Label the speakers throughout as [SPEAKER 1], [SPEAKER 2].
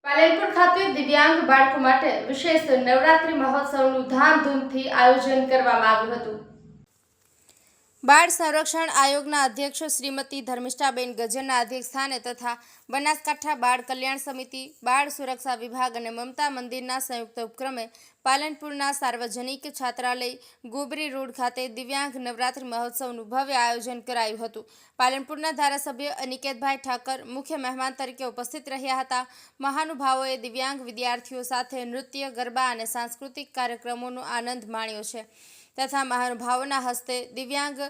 [SPEAKER 1] પાલનપુર ખાતે દિવ્યાંગ બાળકો માટે વિશેષ નવરાત્રી મહોત્સવનું ધામધૂમથી આયોજન કરવામાં આવ્યું હતું। બાળ સંરક્ષણ આયોગના અધ્યક્ષ શ્રીમતી ધર્મિષ્ઠાબેન ગજ્જરના અધ્યક્ષસ્થાને તથા બનાસકાંઠા બાળ કલ્યાણ સમિતિ, બાળ સુરક્ષા વિભાગ અને મમતા મંદિરના સંયુક્ત ઉપક્રમે પાલનપુરના સાર્વજનિક છાત્રાલય ગોબરી રોડ ખાતે દિવ્યાંગ નવરાત્રી મહોત્સવનું ભવ્ય આયોજન કરાયું હતું। પાલનપુરના ધારાસભ્ય અનિકેતભાઈ ઠાકર મુખ્ય મહેમાન તરીકે ઉપસ્થિત રહ્યા હતા। મહાનુભાવોએ દિવ્યાંગ વિદ્યાર્થીઓ સાથે નૃત્ય, ગરબા અને સાંસ્કૃતિક કાર્યક્રમોનો આનંદ માણ્યો છે તથા મહાનુભાવોના હસ્તે દિવ્યાંગ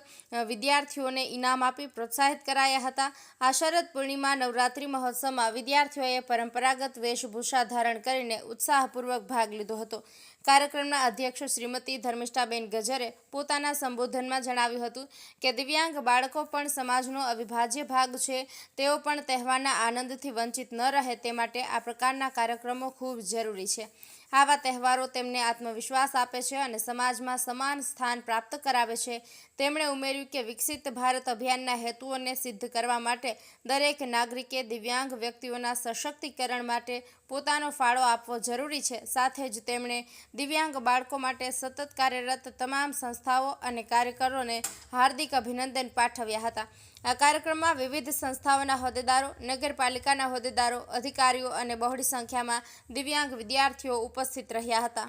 [SPEAKER 1] વિદ્યાર્થીઓને ઇનામ આપી પ્રોત્સાહિત કરાયા હતા। આ શરદ પૂર્ણિમા નવરાત્રી મહોત્સવમાં વિદ્યાર્થીઓએ પરંપરાગત વેશભૂષા ધારણ કરીને ઉત્સાહપૂર્વક ભાગ લીધો હતો। કાર્યક્રમના અધ્યક્ષ શ્રીમતી ધર્મિષ્ઠાબેન ગજ્જરે પોતાના સંબોધનમાં જણાવ્યું હતું કે દિવ્યાંગ બાળકો પણ સમાજનો અવિભાજ્ય ભાગ છે। તેઓ પણ તહેવારના આનંદથી વંચિત ન રહે તે માટે આ પ્રકારના કાર્યક્રમો ખૂબ જરૂરી છે। આવા તહેવારો તેમને આત્મવિશ્વાસ આપે છે અને સમાજમાં સમાન સ્થાન પ્રાપ્ત કરાવે છે। તેમણે ઉમેર્યું કે વિકસિત ભારત અભિયાનના હેતુઓને સિદ્ધ કરવા માટે દરેક નાગરિકે દિવ્યાંગ વ્યક્તિઓના સશક્તિકરણ માટે પોતાનો ફાળો આપવો જરૂરી છે। સાથે જ તેમણે દિવ્યાંગ બાળકો માટે સતત કાર્યરત તમામ સંસ્થાઓ અને કાર્યકરોને હાર્દિક અભિનંદન પાઠવ્યા હતા। આ કાર્યક્રમમાં વિવિધ સંસ્થાઓના હોદ્દેદારો, નગરપાલિકાના હોદ્દેદારો, અધિકારીઓ અને બહોળી સંખ્યામાં દિવ્યાંગ વિદ્યાર્થીઓ ઉપસ્થિત રહ્યા હતા।